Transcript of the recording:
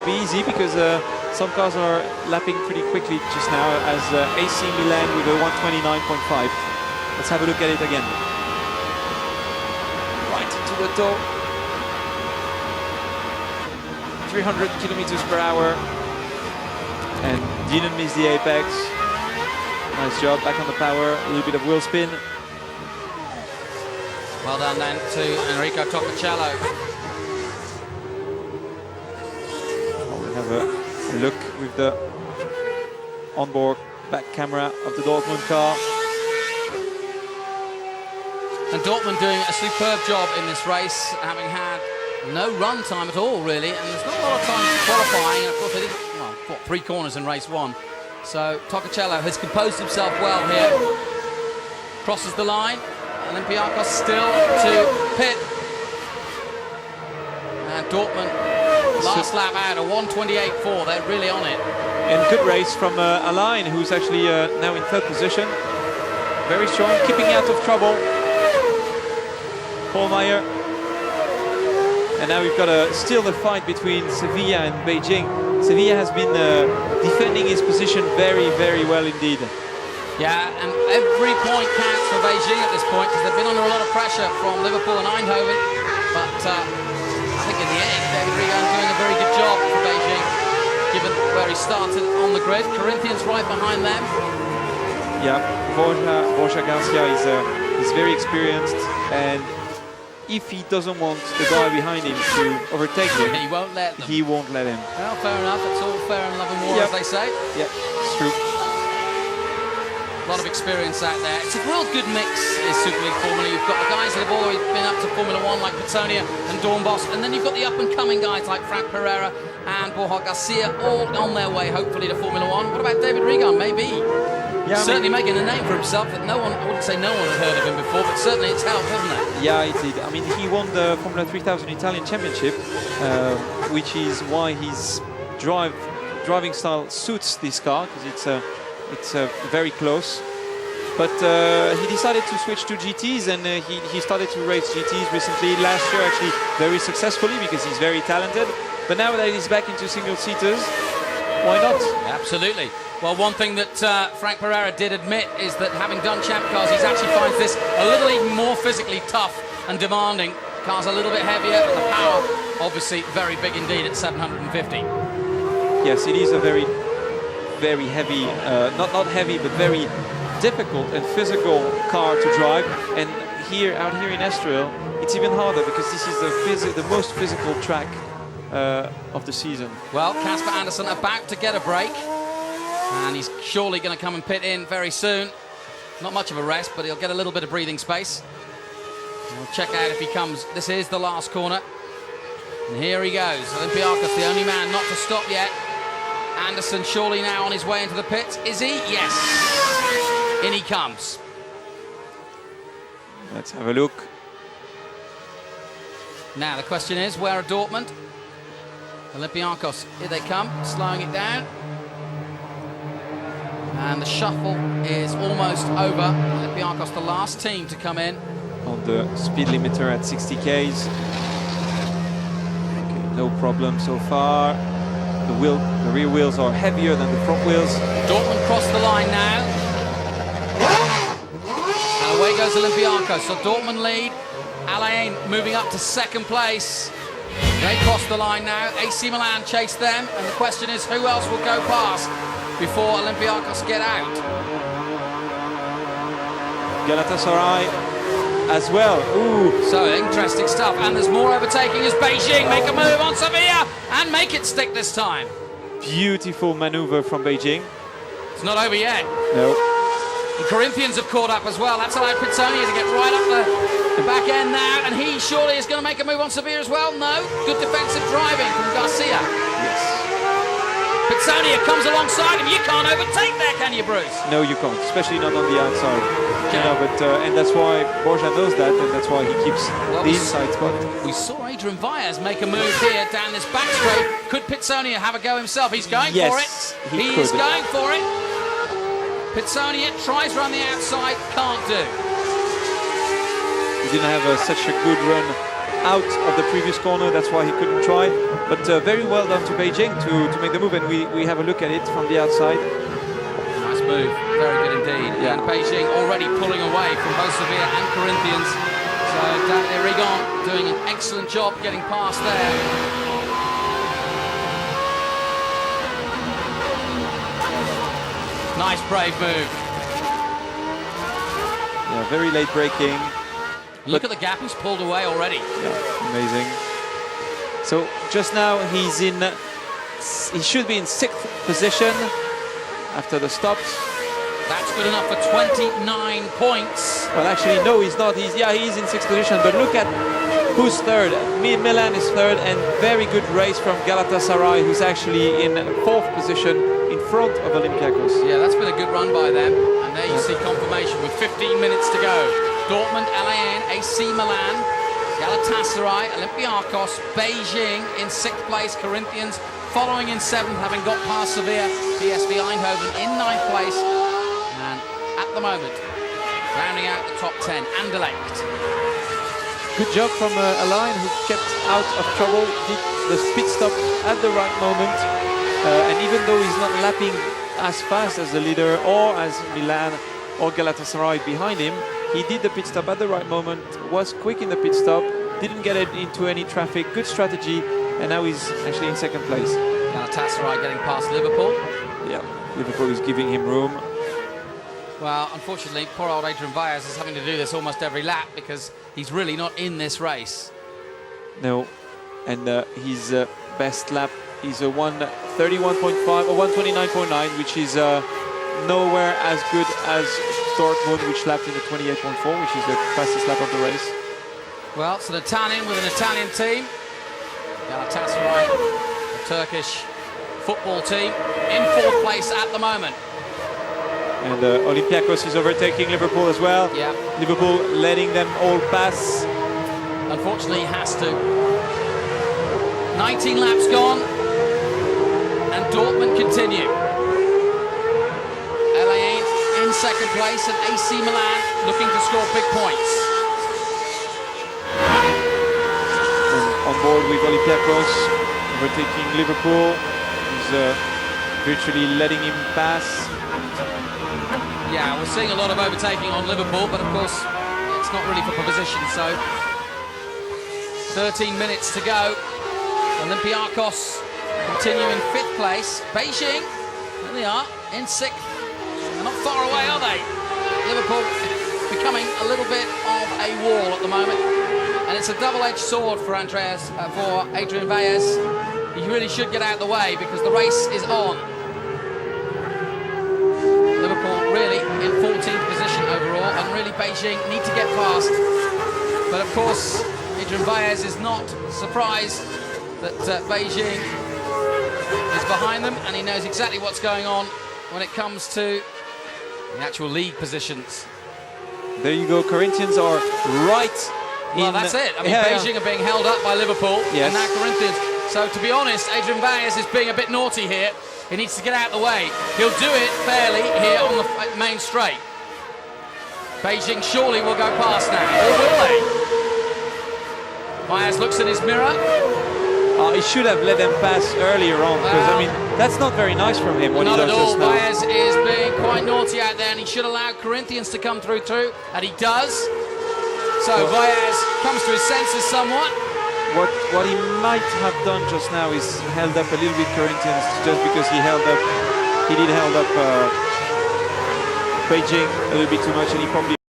be easy because some cars are lapping pretty quickly just now, as AC Milan with a 129.5. Let's have a look at it again. Right into the door. 300 kilometers per hour. And didn't miss the apex. Nice job, back on the power, a little bit of wheel spin. Well done then to Enrico Toccacello. We'll have a look with the onboard back camera of the Dortmund car. And Dortmund doing a superb job in this race, having had no run time at all, really, and there's not a lot of time qualifying. And of course, they did, well, what, 3 corners in race 1. So Toccacello has composed himself well here. Crosses the line. Olympiacos still to pit. And Dortmund, last lap out, a 128.4. They're really on it. And good race from Alain, who's actually now in 3rd position. Very strong, keeping out of trouble. Paul Meyer. And now we've got still the fight between Sevilla and Beijing. Sevilla has been defending his position very, very well indeed. Yeah, and every point counts for Beijing at this point because they've been under a lot of pressure from Liverpool and Eindhoven. But I think in the end, David Regan doing a very good job for Beijing, given where he started on the grid. Corinthians right behind them. Yeah, Borja Garcia is very experienced, and if he doesn't want the guy behind him to overtake him, he won't let them. He won't let him. Well, fair enough. It's all fair in love and war, as they say. Yeah, it's true. A lot of experience out there. It's a real good mix, is Superleague Formula. You've got the guys that have always been up to Formula 1, like Pettonia and Dornbos, and then you've got the up-and-coming guys like Frank Pereira and Borja Garcia, all on their way, hopefully, to Formula 1. What about David Regan? Maybe. Yeah, certainly making a name for himself that no one, I wouldn't say no one had heard of him before, but certainly it's helped, hasn't it? Yeah, it did. I mean, he won the Formula 3000 Italian Championship, which is why his driving style suits this car, because it's very close. But he decided to switch to GTs, and he started to race GTs recently. Last year, actually, very successfully, because he's very talented. But now that he's back into single-seaters, why not? Absolutely. Well, one thing that Frank Pereira did admit is that having done champ cars, he actually finds this a little even more physically tough and demanding. Cars a little bit heavier, but the power, obviously, very big indeed at 750. Yes, it is a very, very heavy, not heavy, but very difficult and physical car to drive. And out here in Estoril, it's even harder because this is the most physical track of the season. Well, Casper Anderson about to get a break, and he's surely going to come and pit in very soon. Not much of a rest, but he'll get a little bit of breathing space. We'll check out if he comes. This is the last corner, and here he goes. Olympiacos, the only man not to stop yet. Anderson surely now on his way into the pits. Is he? Yes. In he comes. Let's have a look. Now the question is, where are Dortmund? Olympiacos, here they come, slowing it down. And the shuffle is almost over. Olympiacos, the last team to come in. On the speed limiter at 60 Ks. Okay, no problem so far. The rear wheels are heavier than the front wheels. Dortmund crossed the line now. And away goes Olympiacos. So Dortmund lead. Alain moving up to 2nd place. They cross the line now. AC Milan chase them. And the question is, who else will go past before Olympiacos get out? Galatasaray as well. Ooh. So interesting stuff. And there's more overtaking as Beijing make a move on Sevilla and make it stick this time. Beautiful maneuver from Beijing. It's not over yet. No. The Corinthians have caught up as well. That's allowed Pettonia to get right up the back end now, and he surely is going to make a move on Sevilla as well. No, good defensive driving from Garcia. Yes. Pettonia comes alongside him. You can't overtake there, can you, Bruce? No, you can't, especially not on the outside. Okay. You know, but and that's why Borja knows that, and that's why he keeps the inside spot. We saw Adrian Vaez make a move here down this back straight. Could Pettonia have a go himself? He's going for it. He is going for it. Pettonia tries around the outside, can't do. He didn't have such a good run out of the previous corner, that's why he couldn't try. But very well done to Beijing to make the move, and we have a look at it from the outside. Nice move, very good indeed. Yeah. And Beijing already pulling away from both Sevilla and Corinthians. So David Rigon doing an excellent job getting past there. Nice brave move. Yeah, very late braking. Look at the gap he's pulled away already. Yeah, amazing. So just now he should be in 6th position after the stops. That's good enough for 29 points. Well, actually, no, he's not. He's in 6th position, but look at who's third. Milan is third, and very good race from Galatasaray, who's actually in 4th position in front of Olympiacos. Yeah, that's been a good run by them. And there you see confirmation with 15 minutes to go. Dortmund, LAN, AC Milan, Galatasaray, Olympiacos, Beijing in 6th place, Corinthians following in 7th, having got past Sevilla, PSV Eindhoven in 9th place. And at the moment, rounding out the top 10, Anderlecht. Good job from Alain, who kept out of trouble, did the pit stop at the right moment. And even though he's not lapping as fast as the leader or as Milan or Galatasaray behind him, he did the pit stop at the right moment, was quick in the pit stop, didn't get it into any traffic, good strategy, and now he's actually in 2nd place. Galatasaray getting past Liverpool. Yeah, Liverpool is giving him room. Well, unfortunately, poor old Adrian Valles is having to do this almost every lap because he's really not in this race. No, and his best lap is a 1:31.5 or 1:29.9, which is nowhere as good as Dortmund, which lapped in the 28.4, which is the fastest lap of the race. Well, it's an Italian with an Italian team. Galatasaray, the Turkish football team, in 4th place at the moment. And Olympiacos is overtaking Liverpool as well. Yeah. Liverpool letting them all pass. Unfortunately, he has to. 19 laps gone, and Dortmund continue. LAN in 2nd place, and AC Milan looking to score big points. And on board with Olympiacos, overtaking Liverpool. He's virtually letting him pass. Yeah, we're seeing a lot of overtaking on Liverpool, but of course, it's not really for position, so 13 minutes to go. Olympiacos continue in 5th place. Beijing, there they are, in 6th. They're not far away, are they? Liverpool becoming a little bit of a wall at the moment. And it's a double-edged sword for Adrian Valles. He really should get out of the way because the race is on. Liverpool really in 14th position overall, and really Beijing need to get past. But of course, Adrian Valles is not surprised that Beijing is behind them, and he knows exactly what's going on when it comes to the actual league positions. There you go, Corinthians are right. Well, that's it. I mean, Beijing are being held up by Liverpool, yes. and now Corinthians. So, to be honest, Adrian Valles is being a bit naughty here. He needs to get out of the way. He'll do it fairly here on the main straight. Beijing surely will go past now, or will they? Valles looks in his mirror. He should have let them pass earlier on, because I mean that's not very nice from him. What Not he at does all. just now. Valles is being quite naughty out there, and he should allow Corinthians to come through too, and he does. So Valles comes to his senses somewhat. What he might have done just now is held up a little bit Corinthians, just because he did held up Beijing a little bit too much, and he probably